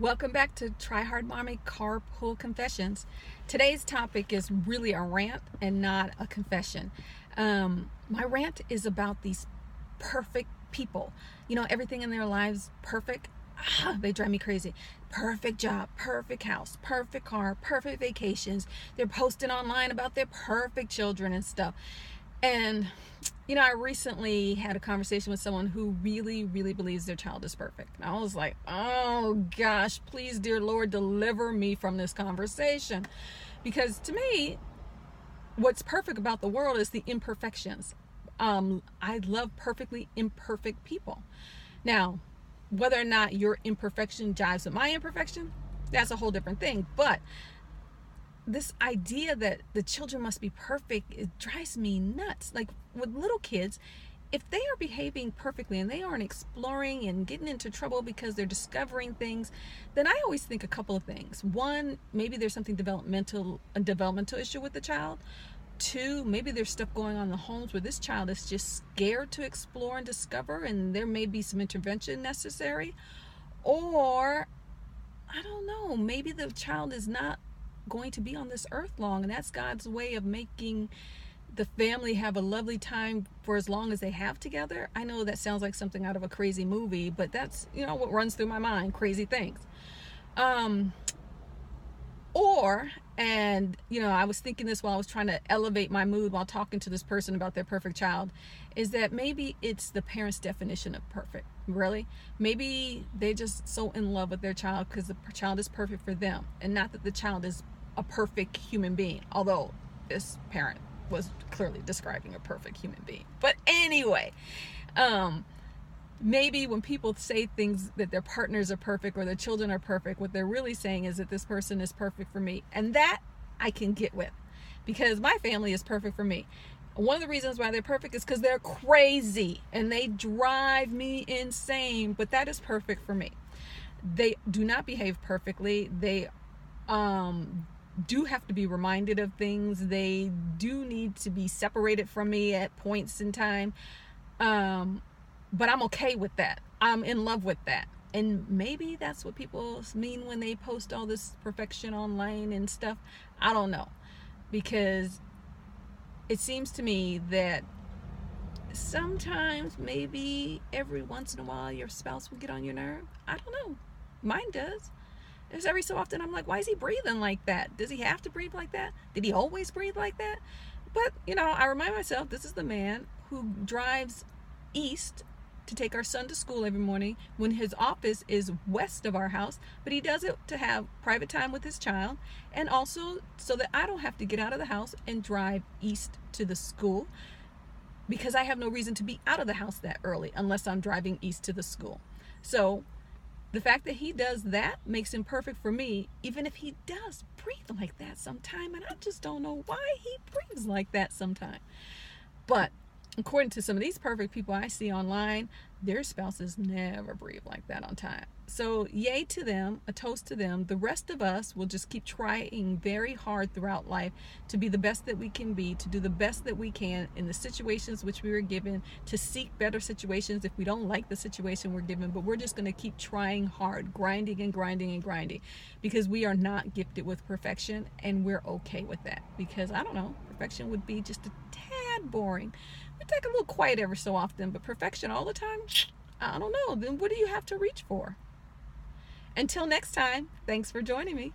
Welcome back to Try Hard Mommy Carpool Confessions. Today's topic is really a rant and not a confession. My rant is about these perfect people. Everything in their lives perfect. They drive me crazy. Perfect job, perfect house, perfect car, perfect vacations. They're posting online about their perfect children and stuff. And I recently had a conversation with someone who really, really believes their child is perfect. And I was like, oh gosh, please, dear Lord, deliver me from this conversation. Because to me, what's perfect about the world is the imperfections. I love perfectly imperfect people. Now, whether or not your imperfection jives with my imperfection, that's a whole different thing. But this idea that the children must be perfect, it drives me nuts. Like with little kids, if they are behaving perfectly and they aren't exploring and getting into trouble because they're discovering things, then I always think a couple of things. One, maybe there's something a developmental issue with the child. Two, maybe there's stuff going on in the homes where this child is just scared to explore and discover, and there may be some intervention necessary. Or I don't know, maybe the child is not going to be on this earth long, and that's God's way of making the family have a lovely time for as long as they have together. I know that sounds like something out of a crazy movie, but that's what runs through my mind, crazy things. I was thinking this while I was trying to elevate my mood while talking to this person about their perfect child, is that maybe it's the parents' definition of perfect. Really, maybe they're just so in love with their child because the child is perfect for them, and not that the child is a perfect human being, although this parent was clearly describing a perfect human being. But anyway, maybe when people say things that their partners are perfect or their children are perfect, what they're really saying is that this person is perfect for me. And that I can get with, because my family is perfect for me. One of the reasons why they're perfect is because they're crazy and they drive me insane, but that is perfect for me. They do not behave perfectly. They do have to be reminded of things. They do need to be separated from me at points in time. But I'm okay with that. I'm in love with that. And maybe that's what people mean when they post all this perfection online and stuff. I don't know. Because it seems to me that sometimes, maybe every once in a while, your spouse will get on your nerve. I don't know. Mine does. There's every so often I'm like, why is he breathing like that? Does he have to breathe like that? Did he always breathe like that? But, I remind myself, this is the man who drives east to take our son to school every morning when his office is west of our house, but he does it to have private time with his child, and also so that I don't have to get out of the house and drive east to the school, because I have no reason to be out of the house that early unless I'm driving east to the school. So the fact that he does that makes him perfect for me, even if he does breathe like that sometime, and I just don't know why he breathes like that sometime. But according to some of these perfect people I see online, their spouses never breathe like that on time. So yay to them, a toast to them. The rest of us will just keep trying very hard throughout life to be the best that we can be, to do the best that we can in the situations which we were given, to seek better situations if we don't like the situation we're given. But we're just going to keep trying hard, grinding and grinding and grinding, because we are not gifted with perfection, and we're okay with that. Because I don't know, perfection would be just a tad boring. We take a little quiet every so often, but perfection all the time, I don't know. Then what do you have to reach for? Until next time, thanks for joining me.